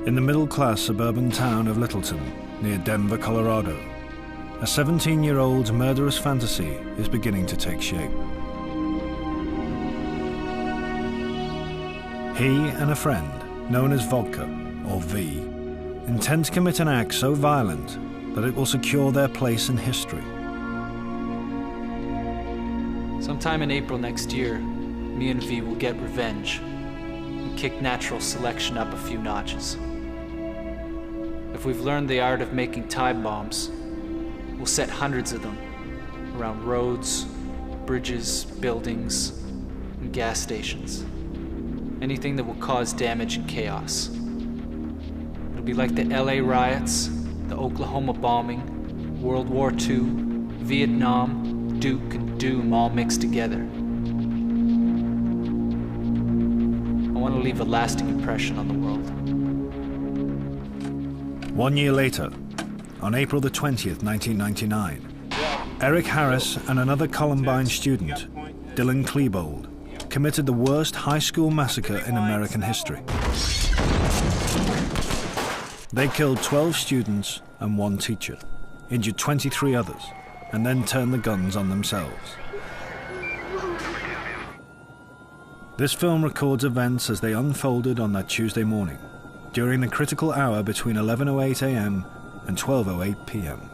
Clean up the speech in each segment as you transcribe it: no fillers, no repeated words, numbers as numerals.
In the middle-class suburban town of Littleton, near Denver, Colorado, a 17-year-old's murderous fantasy is beginning to take shape. He and a friend, known as Vodka, or V, intend to commit an act so violent that it will secure their place in history. Sometime in April next year, me and V will get revenge and kick natural selection up a few notches. If we've learned the art of making time bombs, we'll set hundreds of them around roads, bridges, buildings, and gas stations. Anything that will cause damage and chaos. It'll be like the LA riots, the Oklahoma bombing, World War II, Vietnam, Duke, and Doom all mixed together. I want to leave a lasting impression on the world. 1 year later, on April the 20th, 1999, Eric Harris and another Columbine student, Dylan Klebold, committed the worst high school massacre in American history. They killed 12 students and 1 teacher, injured 23 others, and then turned the guns on themselves. This film records events as they unfolded on that Tuesday morning, during the critical hour between 11:08 a.m. and 12:08 p.m.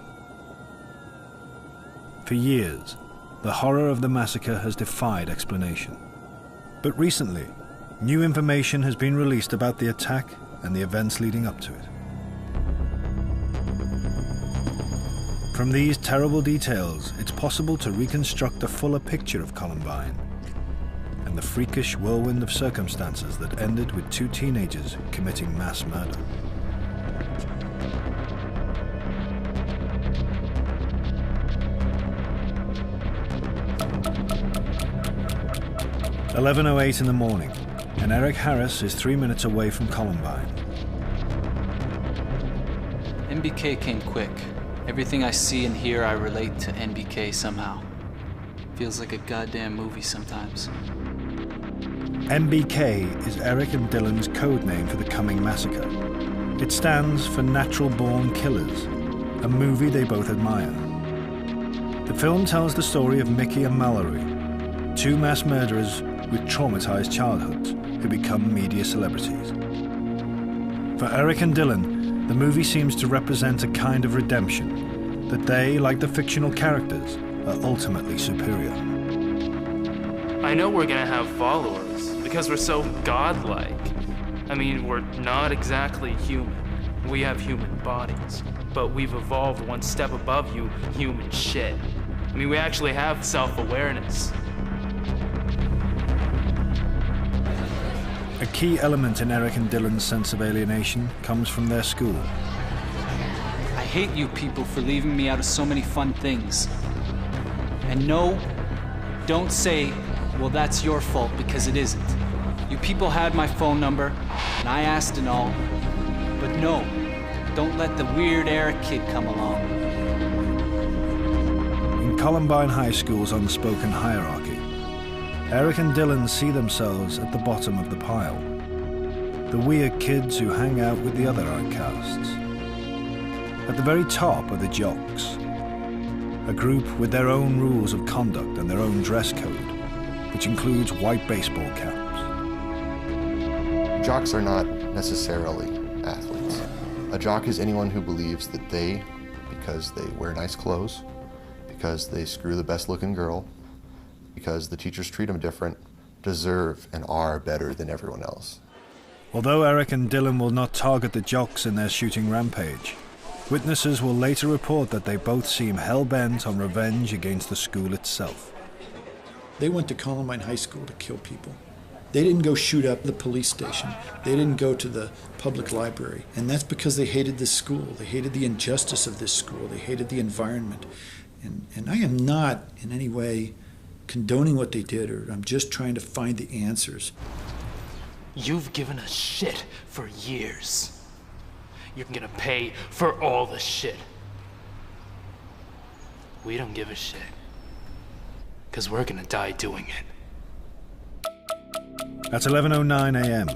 For years, the horror of the massacre has defied explanation. But recently, new information has been released about the attack and the events leading up to it. From these terrible details, it's possible to reconstruct a fuller picture of Columbine and the freakish whirlwind of circumstances that ended with 2 teenagers committing mass murder. At 11:08 in the morning, and Eric Harris is 3 minutes away from Columbine. NBK came quick. Everything I see and hear, I relate to NBK somehow. Feels like a goddamn movie sometimes. NBK is Eric and Dylan's code name for the coming massacre. It stands for Natural Born Killers, a movie they both admire. The film tells the story of Mickey and Mallory, 2 mass murderers with traumatized childhoods who become media celebrities. For Eric and Dylan, the movie seems to represent a kind of redemption, that they, like the fictional characters, are ultimately superior. I know we're gonna have followers, because we're so godlike. I mean, we're not exactly human. We have human bodies, but we've evolved one step above you human shit. I mean, we actually have self-awareness. A key element in Eric and Dylan's sense of alienation comes from their school. I hate you people for leaving me out of so many fun things. And no, don't say, well, that's your fault, because it isn't. You people had my phone number, and I asked and all. But no, don't let the weird Eric kid come along. In Columbine High School's unspoken hierarchy, Eric and Dylan see themselves at the bottom of the pile. The weird kids who hang out with the other outcasts. At the very top are the jocks, a group with their own rules of conduct and their own dress code, which includes white baseball caps. Jocks are not necessarily athletes. A jock is anyone who believes that they, because they wear nice clothes, because they screw the best looking girl, because the teachers treat them different, deserve and are better than everyone else. Although Eric and Dylan will not target the jocks in their shooting rampage, witnesses will later report that they both seem hell-bent on revenge against the school itself. They went to Columbine High School to kill people. They didn't go shoot up the police station. They didn't go to the public library. And that's because they hated this school. They hated the injustice of this school. They hated the environment. And I am not in any way condoning what they did, or I'm just trying to find the answers. You've given us shit for years. You're gonna pay for all the shit. We don't give a shit, because we're gonna die doing it. At 11:09 a.m.,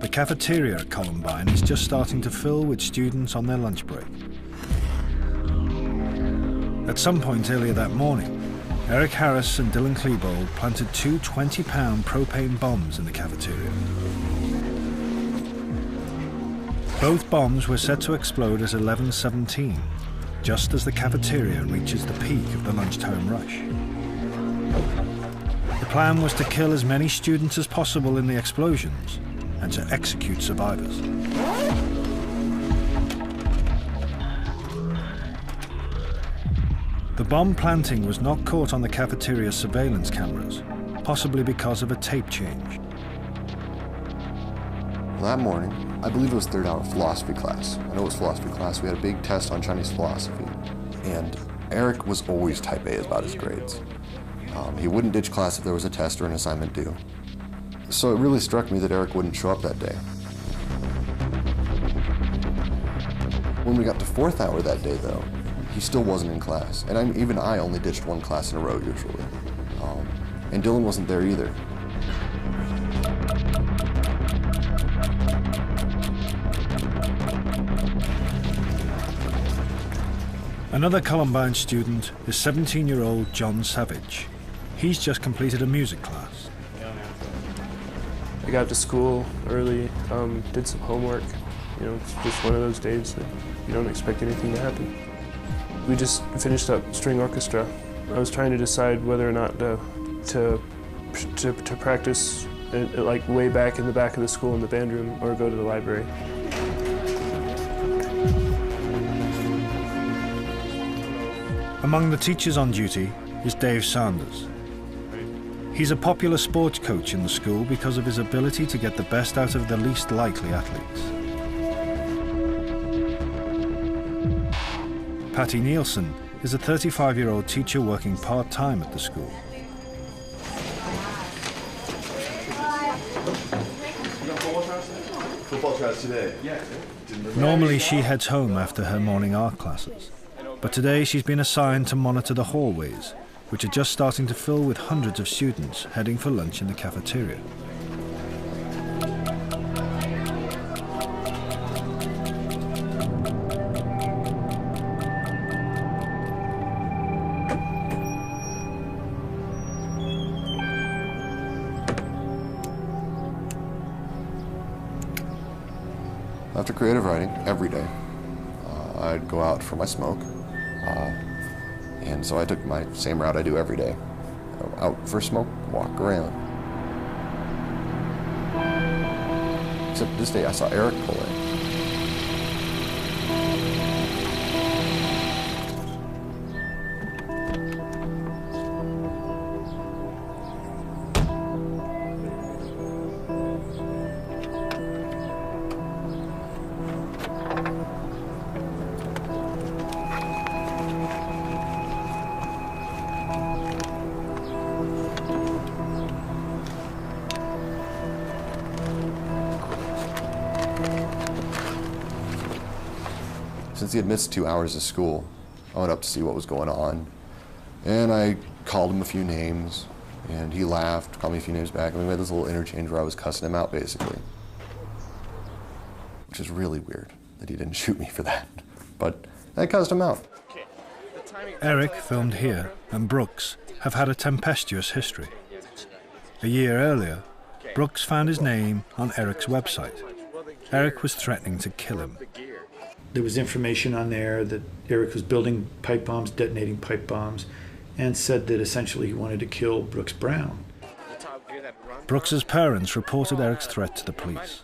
The cafeteria at Columbine is just starting to fill with students on their lunch break. At some point earlier that morning, Eric Harris and Dylan Klebold planted two 20-pound propane bombs in the cafeteria. Both bombs were set to explode at 11:17, just as the cafeteria reaches the peak of the lunchtime rush. The plan was to kill as many students as possible in the explosions and to execute survivors. The bomb planting was not caught on the cafeteria's surveillance cameras, possibly because of a tape change. That morning, I believe it was third hour philosophy class. I know it was philosophy class. We had a big test on Chinese philosophy. And Eric was always type A about his grades. He wouldn't ditch class if there was a test or an assignment due. So it really struck me that Eric wouldn't show up that day. When we got to fourth hour that day, though, he still wasn't in class. And even I only ditched one class in a row, usually. And Dylan wasn't there either. Another Columbine student is 17-year-old John Savage. He's just completed a music class. I got to school early, did some homework. You know, it's just one of those days that you don't expect anything to happen. We just finished up string orchestra. I was trying to decide whether or not to practice like way back in the back of the school in the band room or go to the library. Among the teachers on duty is Dave Sanders. He's a popular sports coach in the school because of his ability to get the best out of the least likely athletes. Patty Nielsen is a 35-year-old teacher working part-time at the school. Football class today? Normally she heads home after her morning art classes, but today she's been assigned to monitor the hallways, which are just starting to fill with hundreds of students heading for lunch in the cafeteria. After creative writing, every day, I'd go out for my smoke. And so I took my same route I do every day. Out for a smoke, walk around. Except this day I saw Eric pull in. Since he had missed 2 hours of school, I went up to see what was going on. And I called him a few names, and he laughed, called me a few names back, and we made this little interchange where I was cussing him out, basically. Which is really weird that he didn't shoot me for that. But I cussed him out. Eric, filmed here, and Brooks have had a tempestuous history. A year earlier, Brooks found his name on Eric's website. Eric was threatening to kill him. There was information on there that Eric was building pipe bombs, detonating pipe bombs, and said that essentially he wanted to kill Brooks Brown. Brooks's parents reported Eric's threat to the police.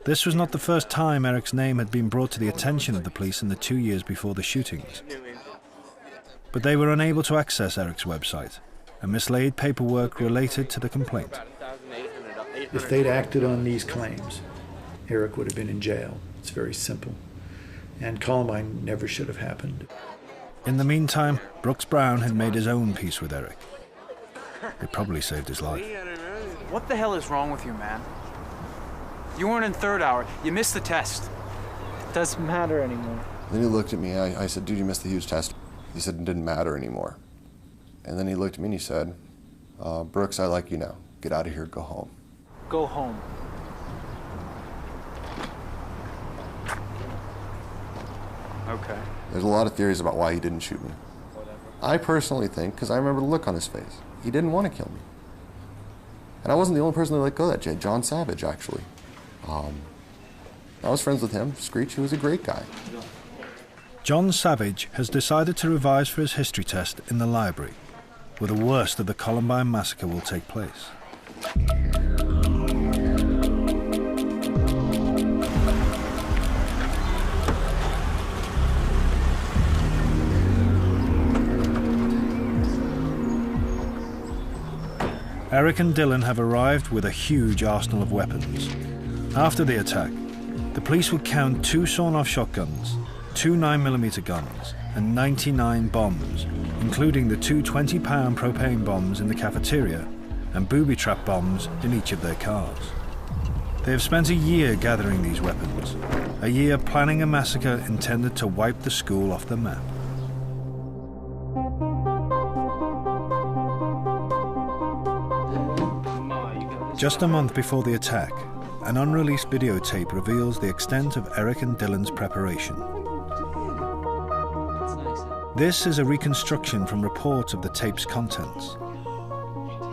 This was not the first time Eric's name had been brought to the attention of the police in the 2 years before the shootings. But they were unable to access Eric's website, and mislaid paperwork related to the complaint. If they'd acted on these claims, Eric would have been in jail. It's very simple. And Columbine never should have happened. In the meantime, Brooks Brown had made his own peace with Eric. It probably saved his life. What the hell is wrong with you, man? You weren't in third hour. You missed the test. It doesn't matter anymore. Then he looked at me, I said, dude, you missed the huge test. He said it didn't matter anymore. And then he looked at me and he said, Brooks, I like you now. Get out of here, go home. Go home. Okay. There's a lot of theories about why he didn't shoot me. I personally think, because I remember the look on his face, he didn't want to kill me. And I wasn't the only person that let go of that. John Savage, actually. I was friends with him. Screech, he was a great guy. John Savage has decided to revise for his history test in the library, where the worst of the Columbine massacre will take place. Eric and Dylan have arrived with a huge arsenal of weapons. After the attack, the police would count 2 sawn-off shotguns, 2 9mm guns, and 99 bombs, including the 2 20-pound propane bombs in the cafeteria and booby trap bombs in each of their cars. They have spent a year gathering these weapons, a year planning a massacre intended to wipe the school off the map. Just a month before the attack, an unreleased videotape reveals the extent of Eric and Dylan's preparation. This is a reconstruction from reports of the tape's contents.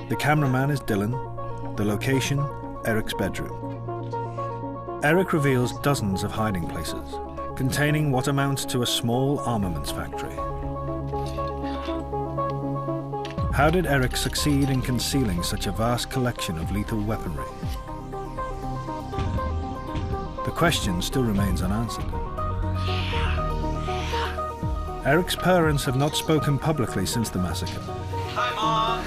The cameraman is Dylan, the location, Eric's bedroom. Eric reveals dozens of hiding places, containing what amounts to a small armaments factory. How did Eric succeed in concealing such a vast collection of lethal weaponry? The question still remains unanswered. Eric's parents have not spoken publicly since the massacre. Hi, Mom!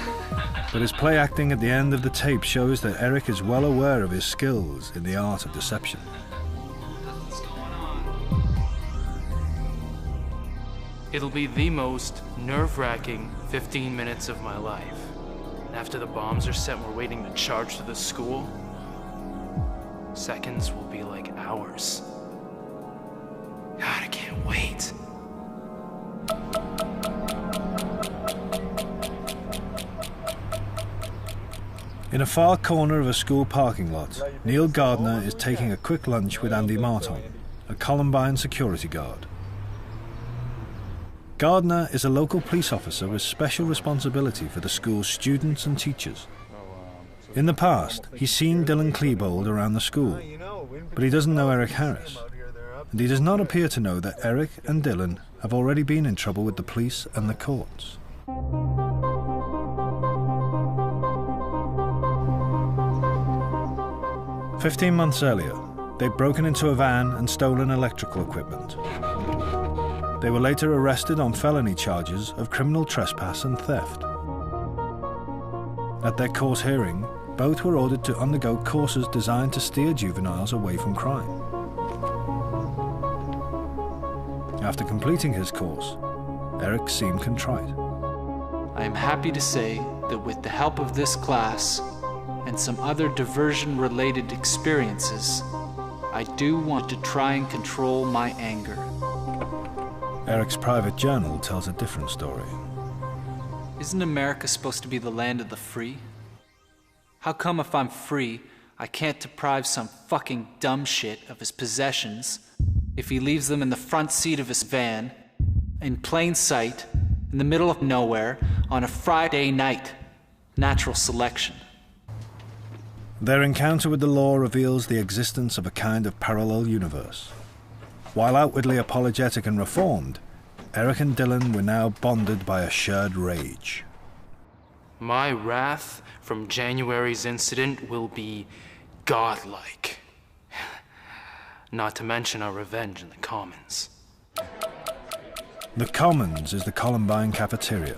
But his play acting at the end of the tape shows that Eric is well aware of his skills in the art of deception. It'll be the most nerve-wracking 15 minutes of my life. And after the bombs are set and we're waiting to charge to the school, seconds will be like hours. God, I can't wait. In a far corner of a school parking lot, Neil Gardner is taking a quick lunch with Andy Marton, a Columbine security guard. Gardner is a local police officer with special responsibility for the school's students and teachers. In the past, he's seen Dylan Klebold around the school, but he doesn't know Eric Harris. And he does not appear to know that Eric and Dylan have already been in trouble with the police and the courts. "15 months earlier, they'd broken into a van and stolen electrical equipment. They were later arrested on felony charges of criminal trespass and theft. At their court hearing, both were ordered to undergo courses designed to steer juveniles away from crime. After completing his course, Eric seemed contrite. I am happy to say that with the help of this class and some other diversion-related experiences, I do want to try and control my anger." Eric's private journal tells a different story. Isn't America supposed to be the land of the free? How come if I'm free, I can't deprive some fucking dumb shit of his possessions if he leaves them in the front seat of his van, in plain sight, in the middle of nowhere, on a Friday night? Natural selection. Their encounter with the law reveals the existence of a kind of parallel universe. While outwardly apologetic and reformed, Eric and Dylan were now bonded by a shared rage. My wrath from January's incident will be godlike. Not to mention our revenge in the Commons. The Commons is the Columbine cafeteria.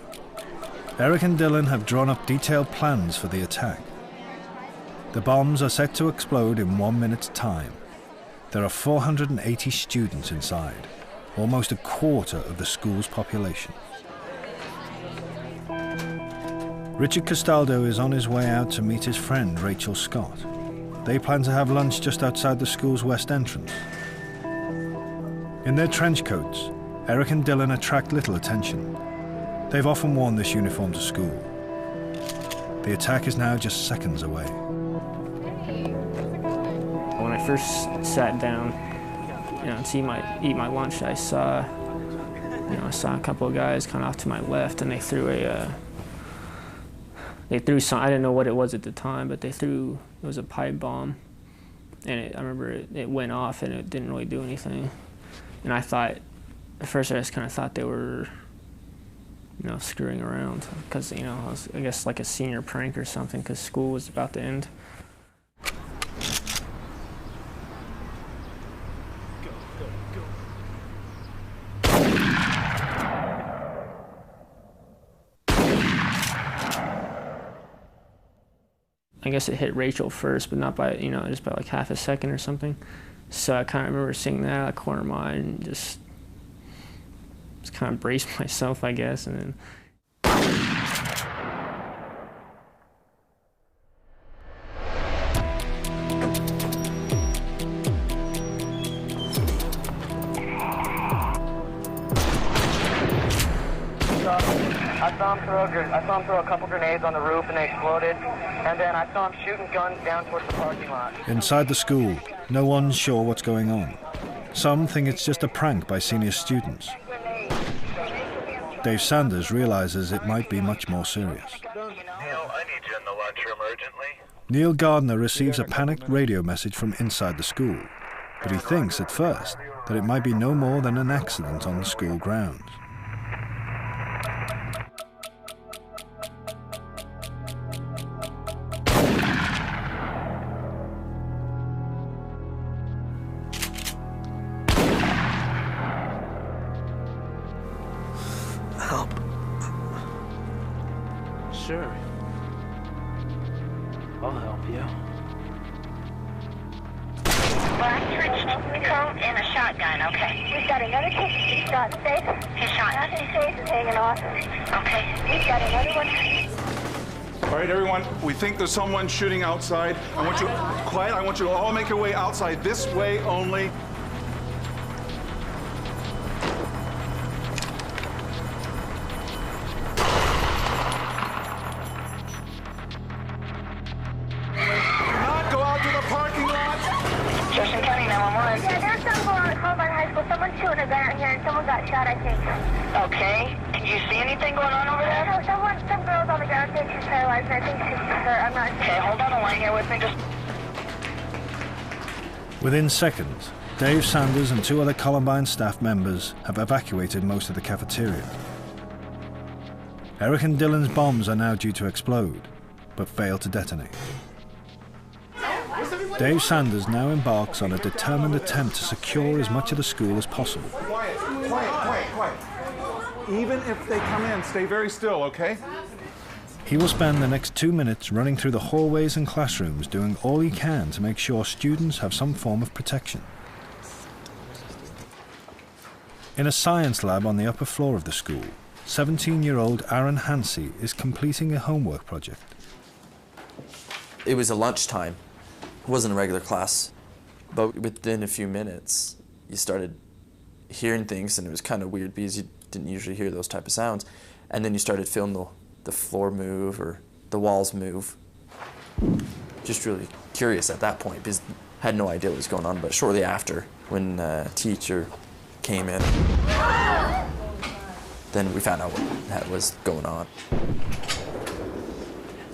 Eric and Dylan have drawn up detailed plans for the attack. The bombs are set to explode in 1 minute's time. There are 480 students inside, almost a quarter of the school's population. Richard Castaldo is on his way out to meet his friend Rachel Scott. They plan to have lunch just outside the school's west entrance. In their trench coats, Eric and Dylan attract little attention. They've often worn this uniform to school. The attack is now just seconds away. When I first sat down, to eat my lunch, I saw a couple of guys kind of off to my left, and they threw some, I didn't know what it was at the time, but it was a pipe bomb. And I remember it went off and it didn't really do anything. And I thought, at first I just kind of thought they were, screwing around. Because, it was, I guess, like a senior prank or something, because school was about to end. I guess it hit Rachel first, but not by, just by like half a second or something. So I kind of remember seeing that out of the corner of my eye and just kind of braced myself, I guess, and then. I saw him throw a couple grenades on the roof and they exploded, and then I saw him shooting guns down towards the parking lot. Inside the school, no one's sure what's going on. Some think it's just a prank by senior students. Dave Sanders realizes it might be much more serious. Neil, I need you in the lunchroom urgently. Neil Gardner receives a panicked radio message from inside the school, but he thinks at first that it might be no more than an accident on the school grounds. Help. Sure. I'll help you. Black trench coat and a shotgun, okay. We've got another case. He's shot safe. His shot. Nothing safe is hanging off. Okay. We've got another one. All right, everyone, we think there's someone shooting outside. I want you quiet. I want you to all make your way outside this way only. Yeah, there's someone on Columbine High School. Someone's shooting a gun out here, and someone got shot, I think. Okay. Can you see anything going on over there? No, some girl's on the ground. I think she's paralyzed, and I think she's hurt. I'm not sure. Okay, hold on the line here with me. Just. Within seconds, Dave Sanders and two other Columbine staff members have evacuated most of the cafeteria. Eric and Dylan's bombs are now due to explode, but fail to detonate. Dave Sanders now embarks on a determined attempt to secure as much of the school as possible. Quiet. Even if they come in, stay very still, okay? He will spend the next 2 minutes running through the hallways and classrooms, doing all he can to make sure students have some form of protection. In a science lab on the upper floor of the school, 17-year-old Aaron Hansey is completing a homework project. It was a lunchtime. It wasn't a regular class, but within a few minutes, you started hearing things, and it was kind of weird because you didn't usually hear those type of sounds. And then you started feeling the floor move or the walls move. Just really curious at that point because I had no idea what was going on. But shortly after, when a teacher came in, then we found out what was going on.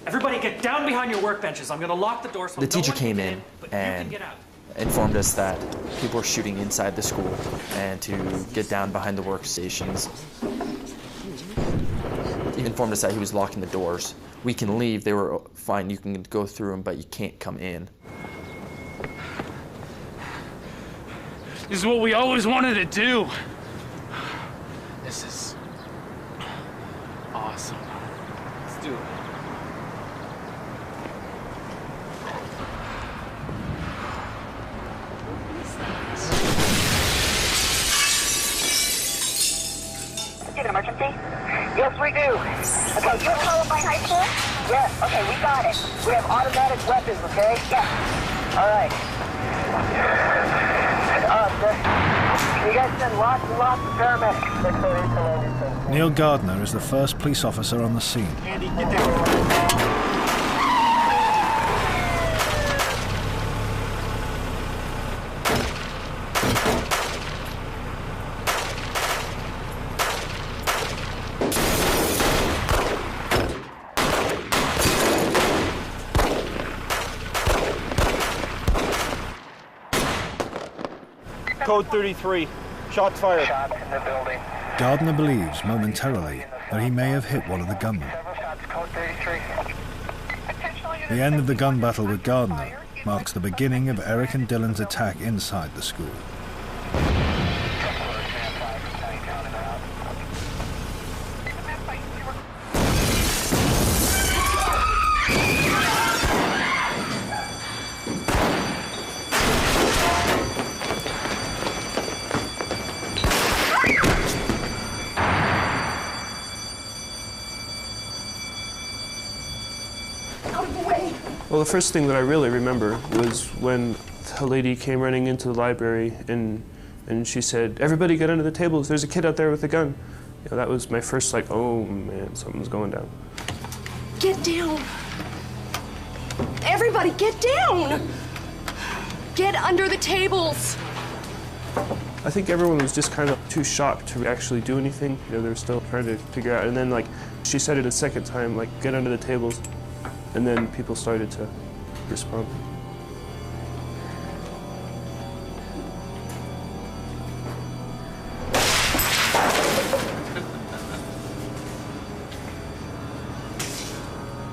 Everybody get down behind your workbenches. I'm going to lock the door so the teacher came in and informed us that people were shooting inside the school and to get down behind the workstations. He informed us that he was locking the doors. We can leave. They were fine. You can go through them, but you can't come in. This is what we always wanted to do. This is awesome. Let's do it. An emergency? Yes, we do. Okay, you're Columbine High School? Yes, okay, we got it. We have automatic weapons, okay? Yeah. All right. You guys send lots and lots of paramedics. Neil Gardner is the first police officer on the scene. Andy, get there. code 33. Shots fired. Shots in the building. Gardner believes momentarily that he may have hit one of the gunmen. Code 33. The end of the gun battle with Gardner marks the beginning of Eric and Dylan's attack inside the school. Well, the first thing that I really remember was when a lady came running into the library and she said, "Everybody get under the tables, there's a kid out there with a gun." You know, that was my first, like, oh man, something's going down. Get down. Everybody get down. Get under the tables. I think everyone was just kind of too shocked to actually do anything. You know, they were still trying to figure out. And then, like, she said it a second time, like, get under the tables. And then people started to respond.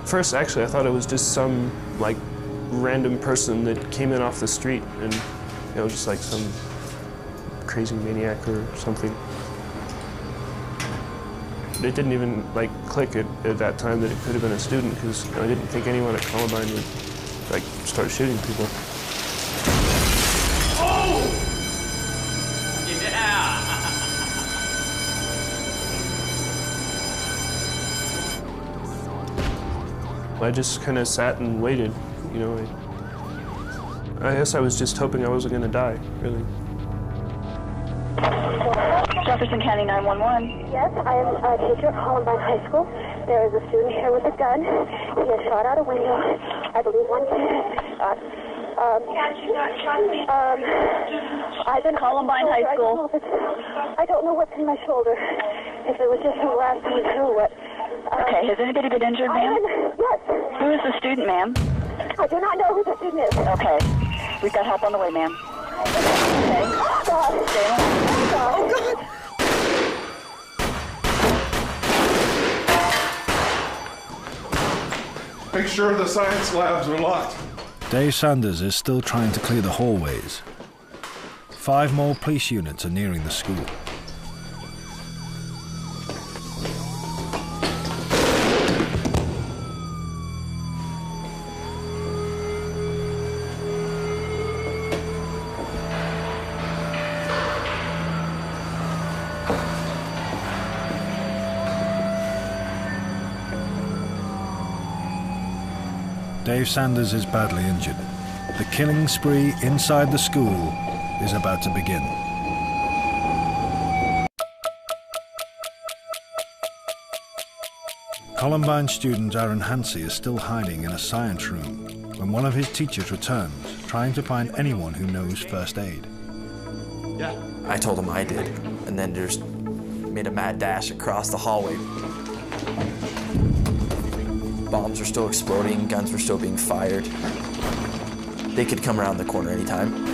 First, actually, I thought it was just some, like, random person that came in off the street and, you know, just like some crazy maniac or something. It didn't even, like, click at that time that it could have been a student, because, you know, I didn't think anyone at Columbine would, like, start shooting people. Oh! Yeah! I just kind of sat and waited, you know. I guess I was just hoping I wasn't going to die, really. Jefferson County 911. Yes, I am a teacher at Columbine High School. There is a student here with a gun. He has shot out a window. I believe one kid has I've been Columbine High School. I don't know what's in my shoulder. If it was just some last week or what. Okay, has anybody been injured, ma'am? Yes. Who is the student, ma'am? I do not know who the student is. Okay. We've got help on the way, ma'am. Okay. Oh, God. Oh, God. Make sure the science labs are locked. Dave Sanders is still trying to clear the hallways. 5 more police units are nearing the school. Dave Sanders is badly injured. The killing spree inside the school is about to begin. Columbine student Aaron Hansey is still hiding in a science room when one of his teachers returns, trying to find anyone who knows first aid. Yeah. I told him I did, and then just made a mad dash across the hallway. Bombs were still exploding, guns were still being fired. They could come around the corner anytime.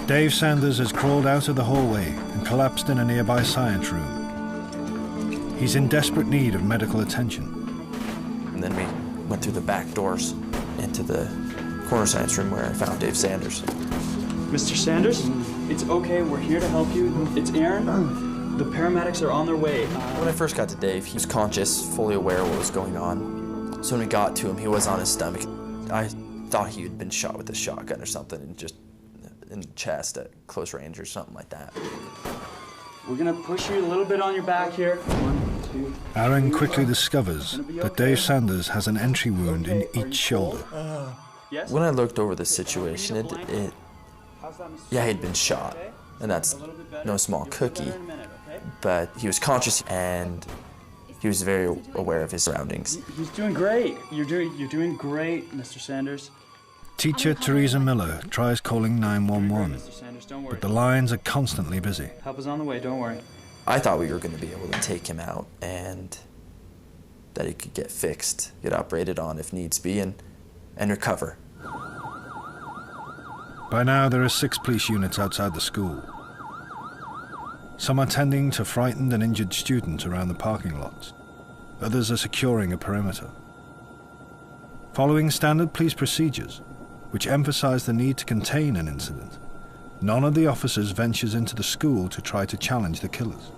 Dave Sanders has crawled out of the hallway and collapsed in a nearby science room. He's in desperate need of medical attention. And then we went through the back doors into the corner science room where I found Dave Sanders. Mr. Sanders, it's okay, we're here to help you. It's Aaron. The paramedics are on their way. When I first got to Dave, he was conscious, fully aware of what was going on. So when we got to him, he was on his stomach. I thought he had been shot with a shotgun or something, and just in the chest at close range or something like that. We're gonna push you a little bit on your back here. 1, 2. Aaron quickly discovers that Dave Sanders has an entry wound in each shoulder. When I looked over the situation, yeah, he'd been shot, and that's no small cookie, but he was conscious and he was very aware of his surroundings. He's doing great. You're doing great, Mr. Sanders. Teacher Teresa Miller tries calling 911, but the lines are constantly busy. Help is on the way, don't worry. I thought we were going to be able to take him out, and that he could get fixed, get operated on if needs be, and recover. By now, there are 6 police units outside the school. Some are tending to frightened and injured students around the parking lots. Others are securing a perimeter. Following standard police procedures, which emphasize the need to contain an incident, none of the officers ventures into the school to try to challenge the killers.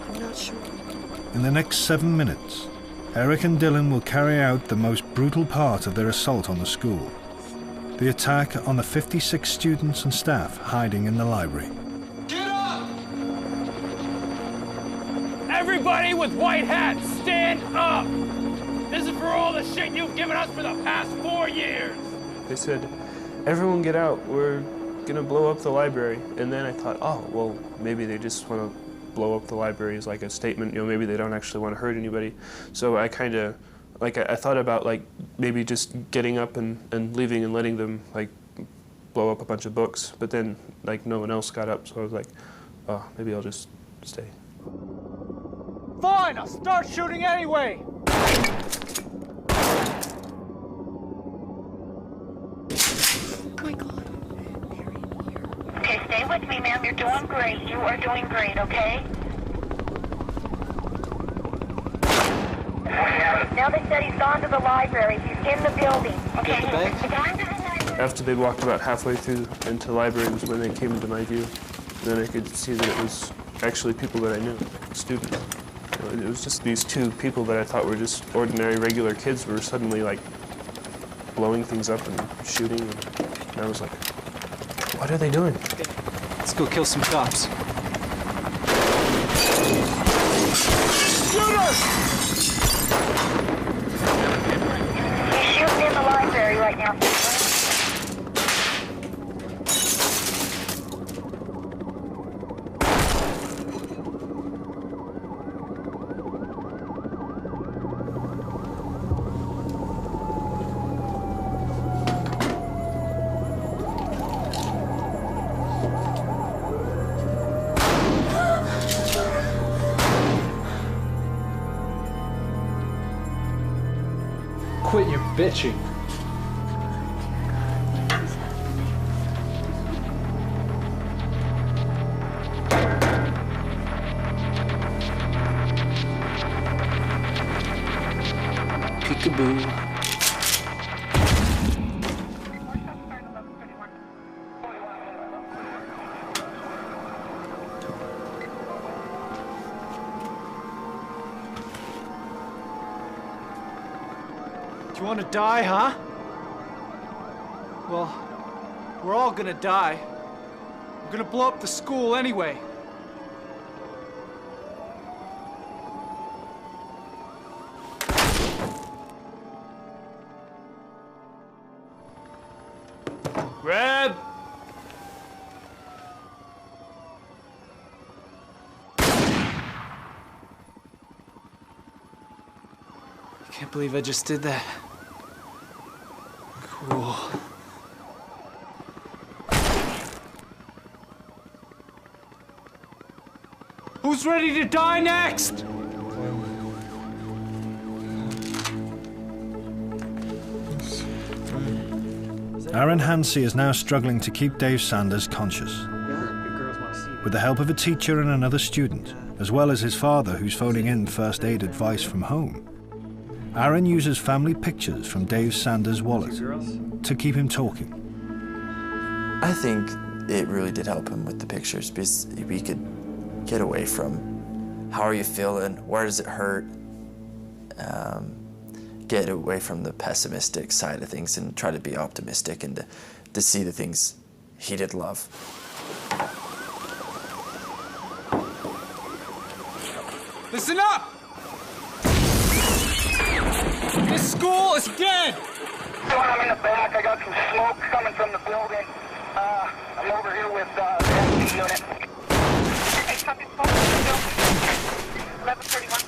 I'm not sure. In the next 7 minutes, Eric and Dylan will carry out the most brutal part of their assault on the school, the attack on the 56 students and staff hiding in the library. Get up! Everybody with white hats, stand up! This is for all the shit you've given us for the past 4 years! They said, everyone get out, we're gonna blow up the library. And then I thought, oh, well, maybe they just want to blow up the library as like a statement, you know, maybe they don't actually want to hurt anybody. So I kind of, like, I thought about like maybe just getting up and leaving and letting them like blow up a bunch of books, but then like no one else got up, so I was like, oh, maybe I'll just stay. Fine, I'll start shooting anyway! Okay, stay with me, ma'am. You're doing great. You are doing great, okay? Now they said he's gone to the library. He's in the building. Okay, he's gone to the library. After they'd walked about halfway through into the library was when they came into my view. Then I could see that it was actually people that I knew, students. You know, it was just these 2 people that I thought were just ordinary, regular kids who were suddenly like blowing things up and shooting. And I was like, what are they doing? Okay. Let's go kill some cops. Shoot us! He's shooting in the library right now. Quit your bitching. Peekaboo. You want to die, huh? Well, we're all gonna die. We're gonna blow up the school anyway. Red! I can't believe I just did that. Cool. Who's ready to die next? Aaron Hansey is now struggling to keep Dave Sanders conscious. With the help of a teacher and another student, as well as his father who's phoning in first aid advice from home, Aaron uses family pictures from Dave Sanders' wallet to keep him talking. I think it really did help him with the pictures because we could get away from how are you feeling, where does it hurt, get away from the pessimistic side of things and try to be optimistic and to see the things he did love. Listen up! This school is dead! I'm in the back. I got some smoke coming from the building. I'm over here with the SD unit. Okay, copy. Smoke in the building. 1131.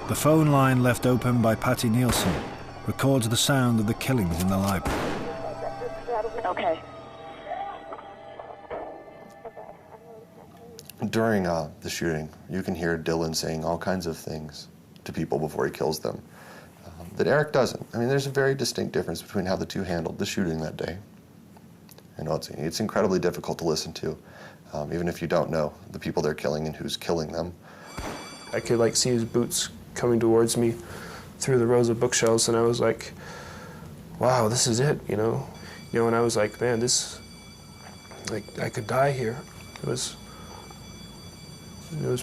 The phone line left open by Patty Nielsen records the sound of the killings in the library. Okay. During the shooting, you can hear Dylan saying all kinds of things to people before he kills them that Eric doesn't. I mean, there's a very distinct difference between how the two handled the shooting that day. You know, it's incredibly difficult to listen to, even if you don't know the people they're killing and who's killing them. I could like see his boots coming towards me through the rows of bookshelves, and I was like, wow, this is it, you know? And I was like, man, this, like, I could die here. It was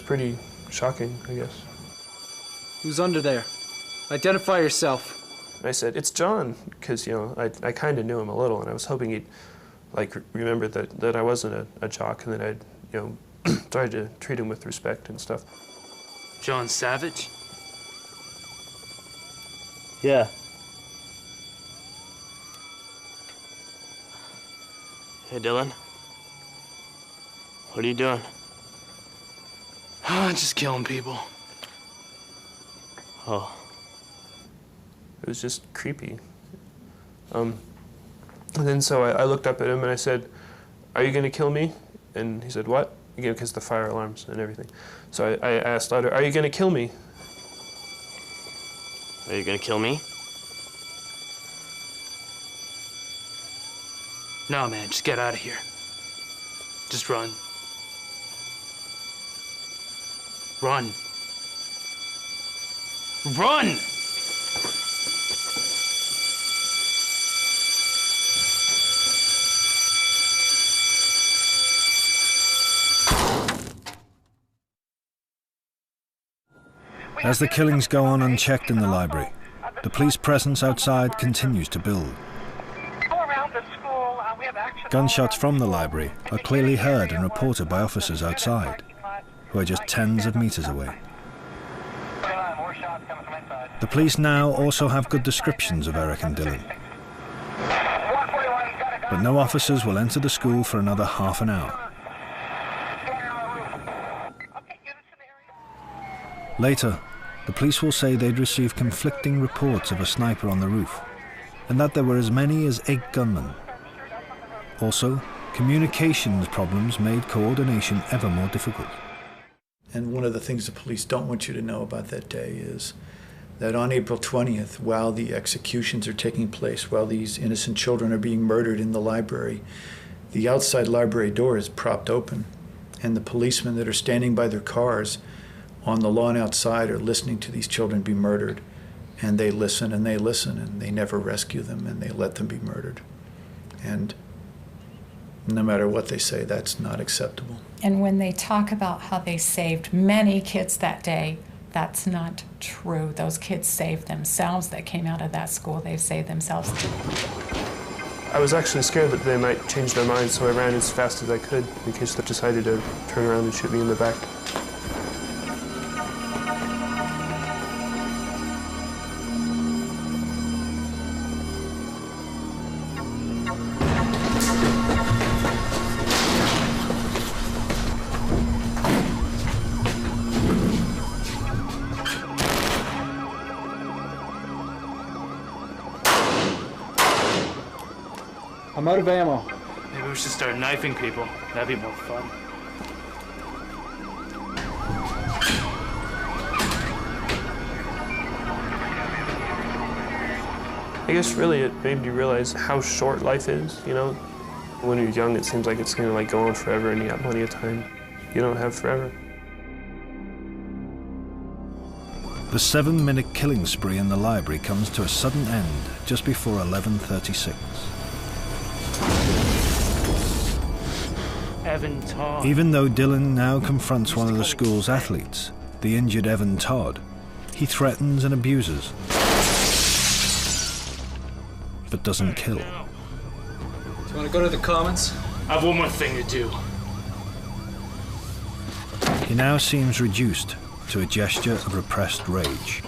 pretty shocking, I guess. Who's under there? Identify yourself. And I said, it's John, because, you know, I kind of knew him a little, and I was hoping he'd, like, remember that I wasn't a jock, and that I'd, you know, tried to treat him with respect and stuff. John Savage? Yeah. Hey, Dylan. What are you doing? Just killing people. Oh. It was just creepy. And then so I looked up at him and I said, are you going to kill me? And he said, what? Again, because the fire alarms and everything. So I asked louder, are you going to kill me? Are you going to kill me? No, man, just get out of here. Just run. Run. Run! As the killings go on unchecked in the library, the police presence outside continues to build. Gunshots from the library are clearly heard and reported by officers outside, who are just tens of meters away. The police now also have good descriptions of Eric and Dylan. But no officers will enter the school for another half an hour. Later, the police will say they'd received conflicting reports of a sniper on the roof, and that there were as many as 8 gunmen. Also, communications problems made coordination ever more difficult. And one of the things the police don't want you to know about that day is that on April 20th, while the executions are taking place, while these innocent children are being murdered in the library, the outside library door is propped open, and the policemen that are standing by their cars on the lawn outside are listening to these children be murdered, and they listen and they listen, and they never rescue them, and they let them be murdered. And no matter what they say, that's not acceptable. And when they talk about how they saved many kids that day, that's not true. Those kids saved themselves that came out of that school. They saved themselves. I was actually scared that they might change their minds, so I ran as fast as I could in case they decided to turn around and shoot me in the back. I'm out of ammo. Maybe we should start knifing people. That'd be more fun. I guess really it made me realize how short life is, you know? When you're young, it seems like it's gonna like go on forever and you got plenty of time. You don't have forever. The 7-minute killing spree in the library comes to a sudden end just before 11:36. Evan Todd. Even though Dylan now confronts one of the school's athletes, the injured Evan Todd, he threatens and abuses, but doesn't kill. Do you want to go to the Commons? I have one more thing to do. He now seems reduced to a gesture of repressed rage.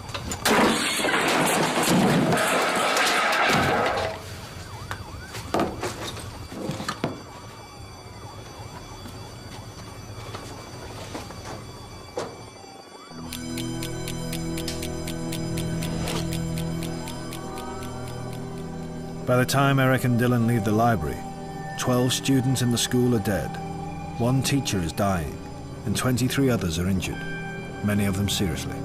By the time Eric and Dylan leave the library, 12 students in the school are dead, 1 teacher is dying, and 23 others are injured, many of them seriously.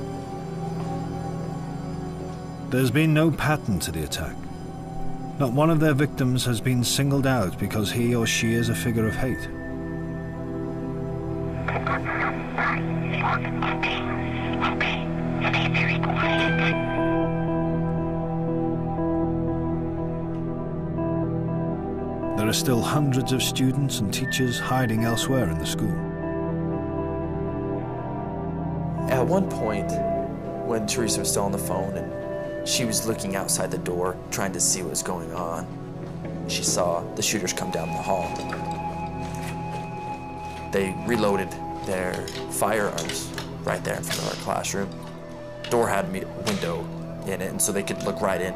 There's been no pattern to the attack. Not one of their victims has been singled out because he or she is a figure of hate. Very quiet. There are still hundreds of students and teachers hiding elsewhere in the school. At one point, when Teresa was still on the phone and she was looking outside the door, trying to see what was going on, she saw the shooters come down the hall. They reloaded their firearms right there in front of our classroom. The door had a window in it, and so they could look right in.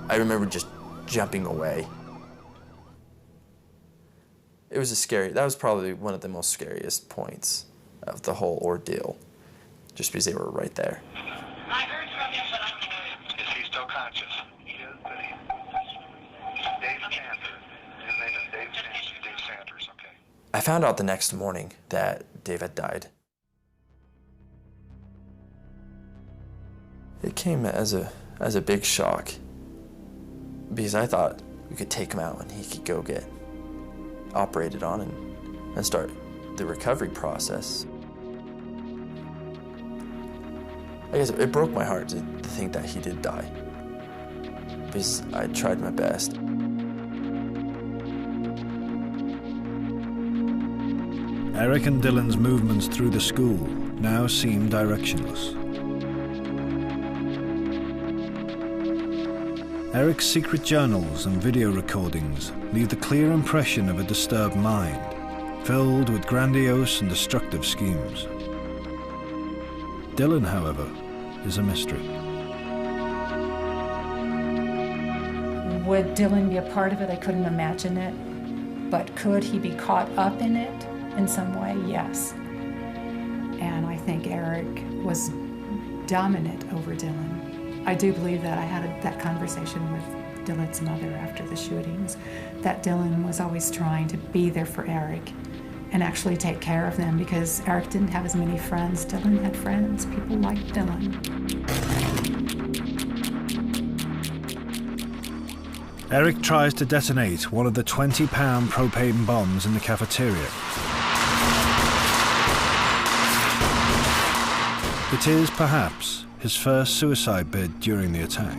I remember just jumping away. It was that was probably one of the most scariest points of the whole ordeal, just because they were right there. I heard from him, but I don't know. Is he still conscious? He is, but Dave Sanders. His name is Dave Sanders, okay. I found out the next morning that Dave had died. It came as a big shock, because I thought we could take him out and he could go get operated on and start the recovery process. I guess it broke my heart to think that he did die, because I tried my best. Eric and Dylan's movements through the school now seem directionless. Eric's secret journals and video recordings leave the clear impression of a disturbed mind, filled with grandiose and destructive schemes. Dylan, however, is a mystery. Would Dylan be a part of it? I couldn't imagine it. But could he be caught up in it in some way? Yes. And I think Eric was dominant over Dylan. I do believe that I had that conversation with Dylan's mother after the shootings, that Dylan was always trying to be there for Eric and actually take care of them, because Eric didn't have as many friends. Dylan had friends. People liked Dylan. Eric tries to detonate one of the 20-pound propane bombs in the cafeteria. It is, perhaps, his first suicide bid during the attack.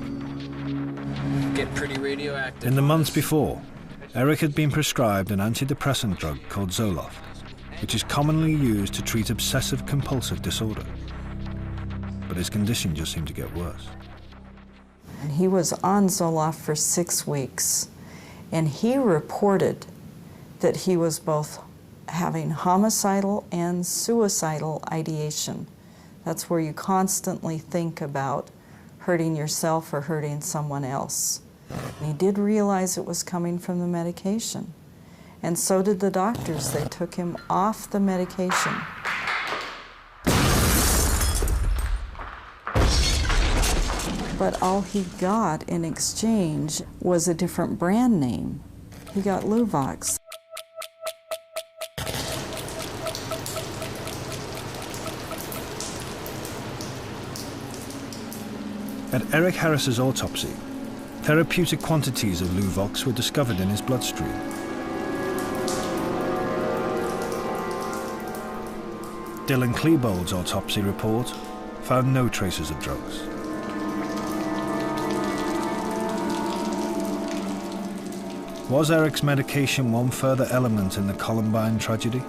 Get pretty radioactive. In the months before, Eric had been prescribed an antidepressant drug called Zoloft, which is commonly used to treat obsessive-compulsive disorder. But his condition just seemed to get worse. And he was on Zoloft for 6 weeks, and he reported that he was both having homicidal and suicidal ideation. That's where you constantly think about hurting yourself or hurting someone else. And he did realize it was coming from the medication. And so did the doctors. They took him off the medication. But all he got in exchange was a different brand name. He got Luvox. At Eric Harris's autopsy, therapeutic quantities of Luvox were discovered in his bloodstream. Dylan Klebold's autopsy report found no traces of drugs. Was Eric's medication one further element in the Columbine tragedy?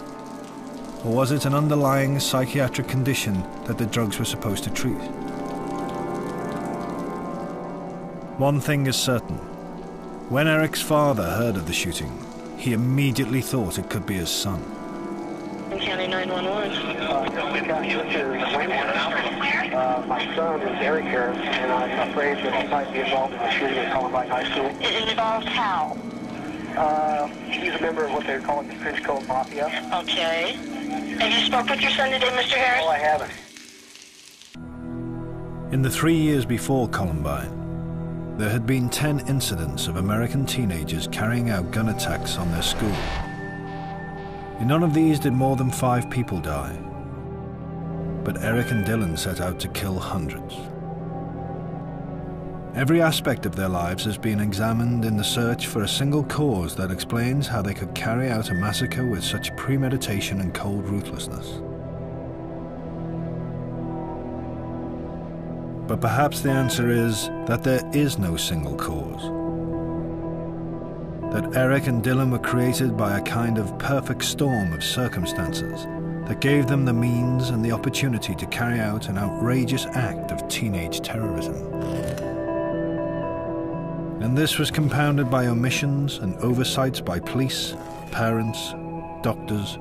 Or was it an underlying psychiatric condition that the drugs were supposed to treat? One thing is certain. When Eric's father heard of the shooting, he immediately thought it could be his son. County 911. My son is Eric here, and I'm afraid that he might be involved in the shooting at Columbine High School. It involves how? He's a member of what they're calling the Trench Coat Mafia. Okay. Have you spoke with your son today, Mr. Harris? Oh, I haven't. In the 3 years before Columbine, there had been 10 incidents of American teenagers carrying out gun attacks on their school. In none of these did more than 5 people die. But Eric and Dylan set out to kill hundreds. Every aspect of their lives has been examined in the search for a single cause that explains how they could carry out a massacre with such premeditation and cold ruthlessness. But perhaps the answer is that there is no single cause. That Eric and Dylan were created by a kind of perfect storm of circumstances that gave them the means and the opportunity to carry out an outrageous act of teenage terrorism. And this was compounded by omissions and oversights by police, parents, doctors,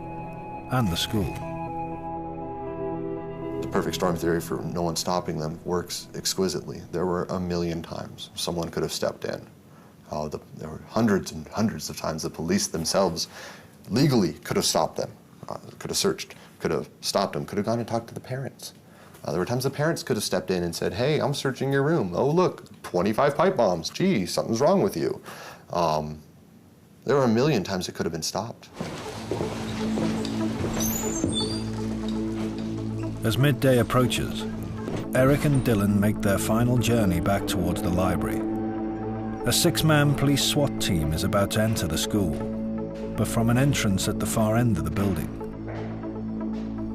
and the school. The perfect storm theory for no one stopping them works exquisitely. There were a million times someone could have stepped in. There were hundreds and hundreds of times the police themselves legally could have stopped them, could have searched, could have stopped them, could have gone and talked to the parents. There were times the parents could have stepped in and said, hey, I'm searching your room. Oh, look, 25 pipe bombs. Gee, something's wrong with you. There were a million times it could have been stopped. As midday approaches, Eric and Dylan make their final journey back towards the library. A 6-man police SWAT team is about to enter the school, but from an entrance at the far end of the building.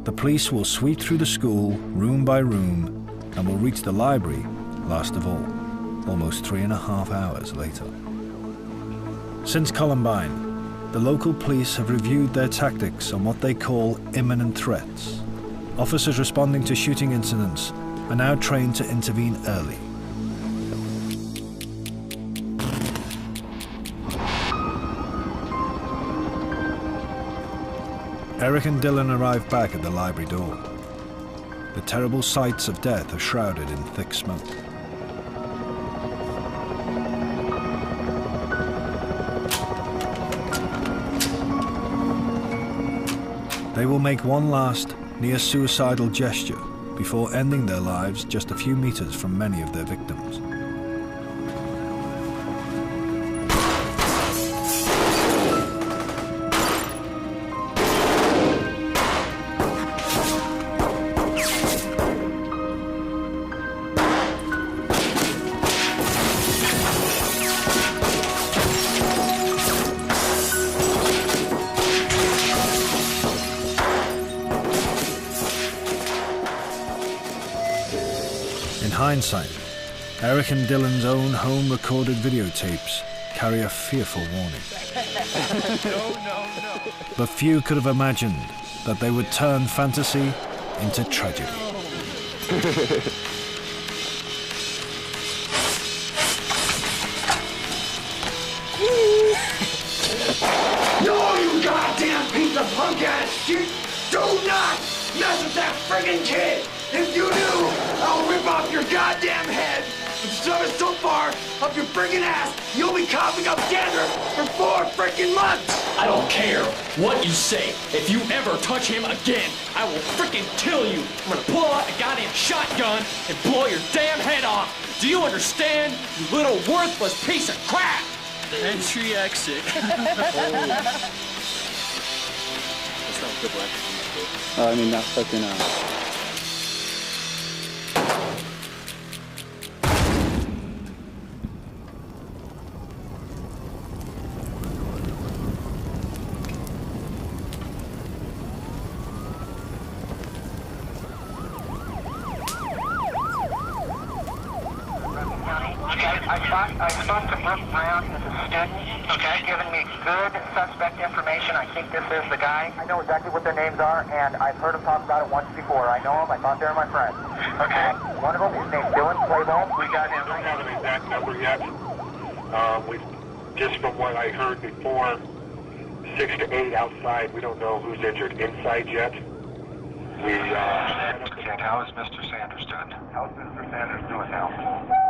The police will sweep through the school, room by room, and will reach the library, last of all, almost 3.5 hours later. Since Columbine, the local police have reviewed their tactics on what they call imminent threats. Officers responding to shooting incidents are now trained to intervene early. Eric and Dylan arrive back at the library door. The terrible sights of death are shrouded in thick smoke. They will make one last, near-suicidal gesture before ending their lives just a few meters from many of their victims. Hindsight, Eric and Dylan's own home-recorded videotapes carry a fearful warning. No. But few could have imagined that they would turn fantasy into tragedy. No, you goddamn piece of punk-ass shit! Do not mess with that friggin' kid! If you do, I'll rip off your goddamn head and shove it so far up your friggin' ass, you'll be coughing up dandruff for 4 frickin' months! I don't care what you say. If you ever touch him again, I will frickin' kill you. I'm gonna pull out a goddamn shotgun and blow your damn head off. Do you understand, you little worthless piece of crap? Entry exit. That's not good luck. I mean, not fucking I spoke to Brooke Brown, who's a student. Okay. He's given me good suspect information. I think this is the guy. I know exactly what their names are, and I've heard them talk about it once before. I know them. I thought they were my friends. Okay. One of them is named Dylan Klebold. We got him. We don't have an exact number yet. Just from what I heard before, 6 to 8 outside. We don't know who's injured inside yet. And how is Mr. Sanders doing? How's Mr. Sanders doing now?